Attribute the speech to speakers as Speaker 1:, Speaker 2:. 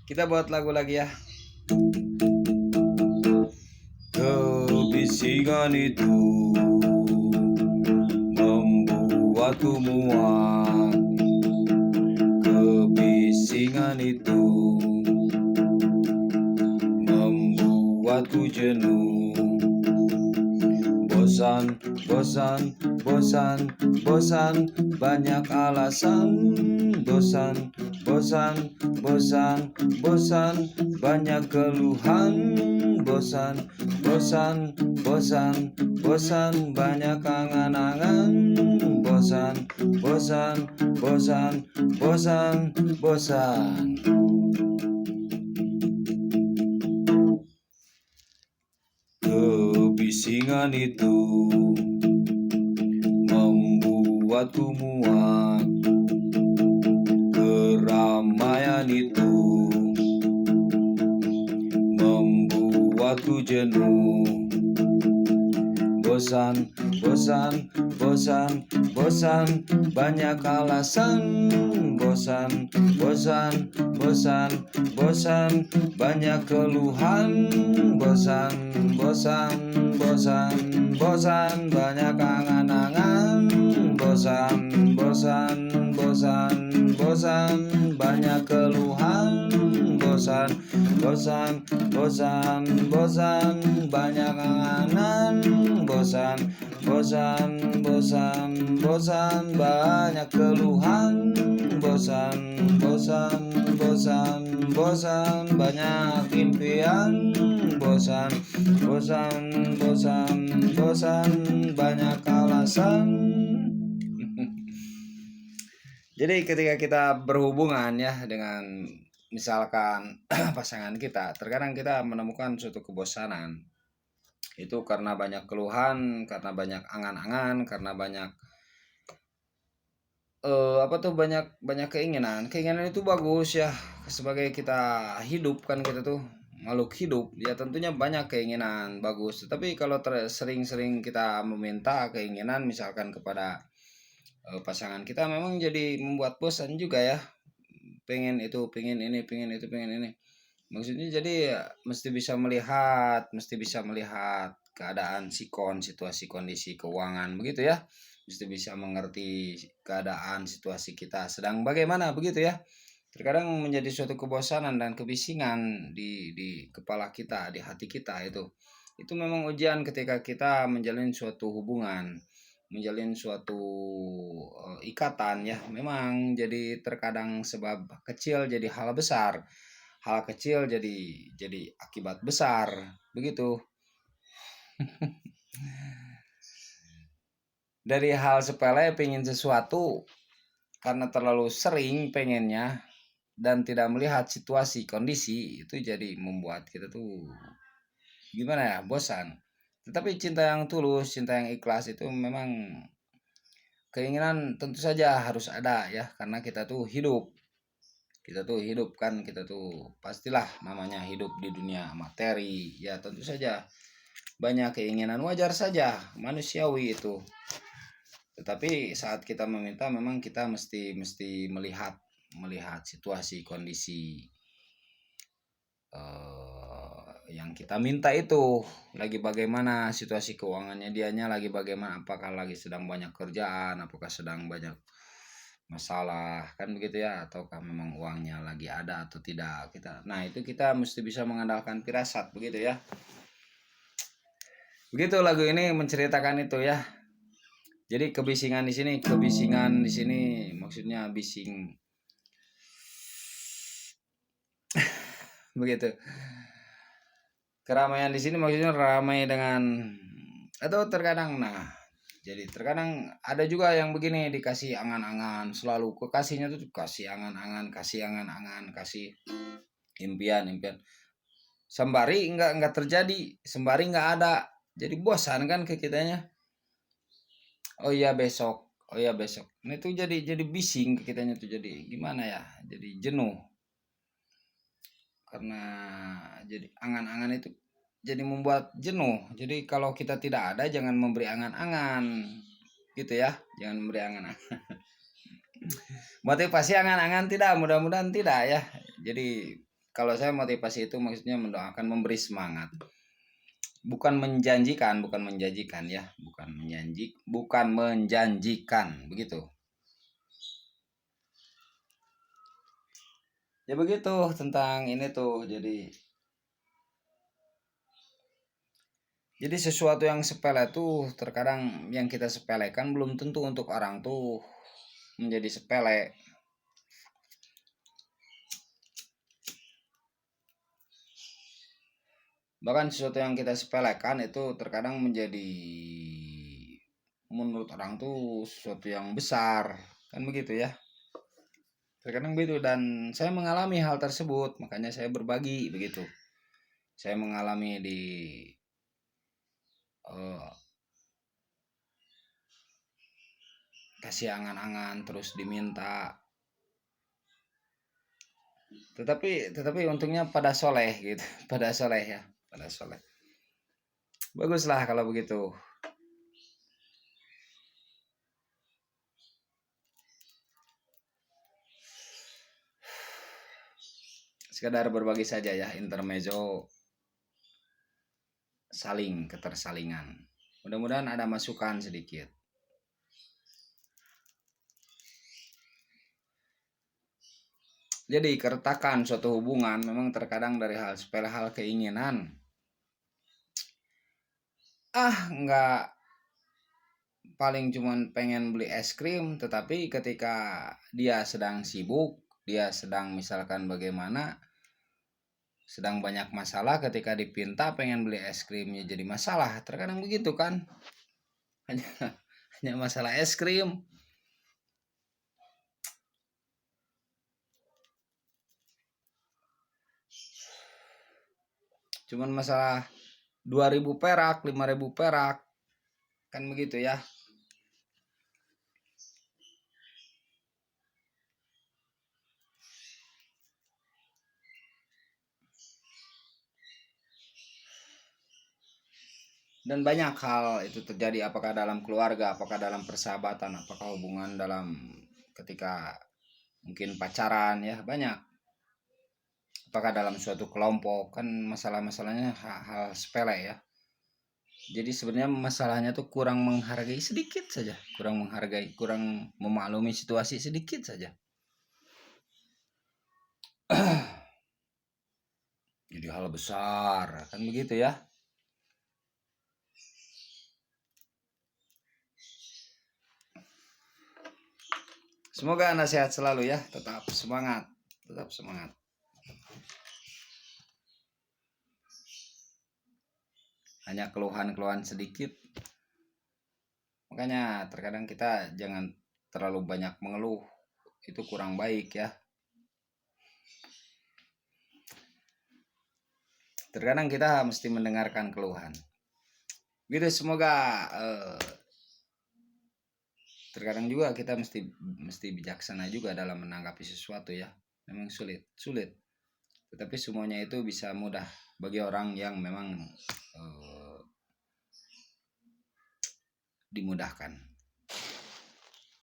Speaker 1: Kita buat lagu lagi ya. Kebisingan itu membuatku muak. Kebisingan itu membuatku jenuh. Bosan, bosan, bosan, bosan, banyak alasan. Bosan, bosan, bosan, bosan, banyak keluhan. Bosan, bosan, bosan, bosan, banyak angan-angan. Bosan, bosan, bosan, bosan, bosan. Kebisingan itu membuatku muak. Keramaian itu membuatku jenuh. Bosan, bosan, bosan, bosan, banyak alasan. Bosan, bosan, bosan, bosan, banyak keluhan. Bosan, bosan, bosan, bosan, banyak angan-angan. Bosan, bosan, bosan, bosan, banyak keluhan. Bosan, bosan, bosan, bosan, banyak angan. Bosan, bosan, bosan, bosan, banyak keluhan. Bosan, bosan, bosan, bosan, banyak impian. Bosan, bosan, bosan, bosan, banyak alasan. Jadi ketika kita berhubungan ya dengan misalkan pasangan kita, terkadang kita menemukan suatu kebosanan. Itu karena banyak keluhan, karena banyak angan-angan, karena banyak banyak keinginan. Keinginan itu bagus ya, sebagai kita hidup kan, kita tuh makhluk hidup ya, tentunya banyak keinginan bagus. Tapi kalau sering-sering kita meminta keinginan misalkan kepada pasangan kita, memang jadi membuat bosan juga ya. Pengen itu, pengen ini, pengen itu, pengen ini. Maksudnya jadi ya, mesti bisa melihat keadaan situasi, kondisi keuangan begitu ya. Mesti bisa mengerti keadaan situasi kita sedang bagaimana begitu ya. Terkadang menjadi suatu kebosanan dan kebisingan di kepala kita, di hati kita itu. Itu memang ujian ketika kita menjalin suatu hubungan, menjalin suatu ikatan ya. Memang jadi terkadang sebab kecil jadi hal besar. Hal kecil jadi akibat besar begitu. Dari hal sepele pengen sesuatu karena terlalu sering pengennya dan tidak melihat situasi kondisi, itu jadi membuat kita tuh gimana ya, bosan. Tetapi cinta yang tulus, cinta yang ikhlas itu memang keinginan tentu saja harus ada ya, karena kita tuh hidup, kan, kita tuh pastilah namanya hidup di dunia materi ya, tentu saja banyak keinginan, wajar saja, manusiawi itu. Tetapi saat kita meminta memang kita mesti melihat situasi kondisi yang kita minta itu lagi bagaimana, situasi keuangannya dianya lagi bagaimana, apakah lagi sedang banyak kerjaan, apakah sedang banyak masalah kan begitu ya, ataukah memang uangnya lagi ada atau tidak. Itu kita mesti bisa mengandalkan firasat begitu ya. Begitu lagu ini menceritakan itu ya. Jadi kebisingan di sini maksudnya bising begitu. Keramaian di sini maksudnya ramai dengan, atau terkadang jadi terkadang ada juga yang begini, dikasih angan-angan, selalu kekasihnya tuh kasih angan-angan, kasih impian. Sembari enggak terjadi, sembari enggak ada. Jadi bosan kan ke kitanya. Oh iya besok. Nah itu jadi bising ke kitanya tuh, jadi gimana ya? Jadi jenuh. Karena jadi angan-angan itu jadi membuat jenuh. Jadi kalau kita tidak ada, jangan memberi angan-angan gitu ya, jangan memberi angan-angan. Motivasi angan-angan tidak, mudah-mudahan tidak ya. Jadi kalau saya motivasi itu maksudnya mendoakan, memberi semangat, bukan menjanjikan ya, bukan menjanjikan begitu. Ya begitu tentang ini tuh. Jadi sesuatu yang sepele tuh terkadang yang kita sepelekan belum tentu untuk orang tuh menjadi sepele. Bahkan sesuatu yang kita sepelekan itu terkadang menjadi menurut orang tuh sesuatu yang besar, kan begitu ya. Terkadang begitu, dan saya mengalami hal tersebut, makanya saya berbagi begitu. Saya mengalami di kasih angan-angan terus diminta, tetapi untungnya pada soleh gitu. pada soleh ya, pada soleh. Baguslah kalau begitu. Sekedar berbagi saja ya, intermezzo, saling ketersalingan. Mudah-mudahan ada masukan sedikit. Jadi keretakan suatu hubungan memang terkadang dari hal sepele, hal keinginan. Enggak, paling cuman pengen beli es krim, tetapi ketika dia sedang sibuk, dia sedang misalkan bagaimana, sedang banyak masalah, ketika dipinta pengen beli es krimnya jadi masalah. Terkadang begitu kan. Hanya masalah es krim. Cuman masalah 2.000 perak, 5.000 perak, kan begitu ya. Dan banyak hal itu terjadi, apakah dalam keluarga, apakah dalam persahabatan, apakah hubungan dalam ketika mungkin pacaran ya, banyak. Apakah dalam suatu kelompok, kan masalah-masalahnya hal sepele ya. Jadi sebenarnya masalahnya tuh kurang menghargai sedikit saja, kurang memaklumi situasi sedikit saja. Jadi hal besar, kan begitu ya. Semoga Anda sehat selalu ya, tetap semangat, tetap semangat. Hanya keluhan-keluhan sedikit. Makanya terkadang kita jangan terlalu banyak mengeluh, itu kurang baik ya. Terkadang kita mesti mendengarkan keluhan. Gitu, semoga terkadang juga kita mesti bijaksana juga dalam menanggapi sesuatu ya. Memang sulit. Tetapi semuanya itu bisa mudah bagi orang yang memang dimudahkan.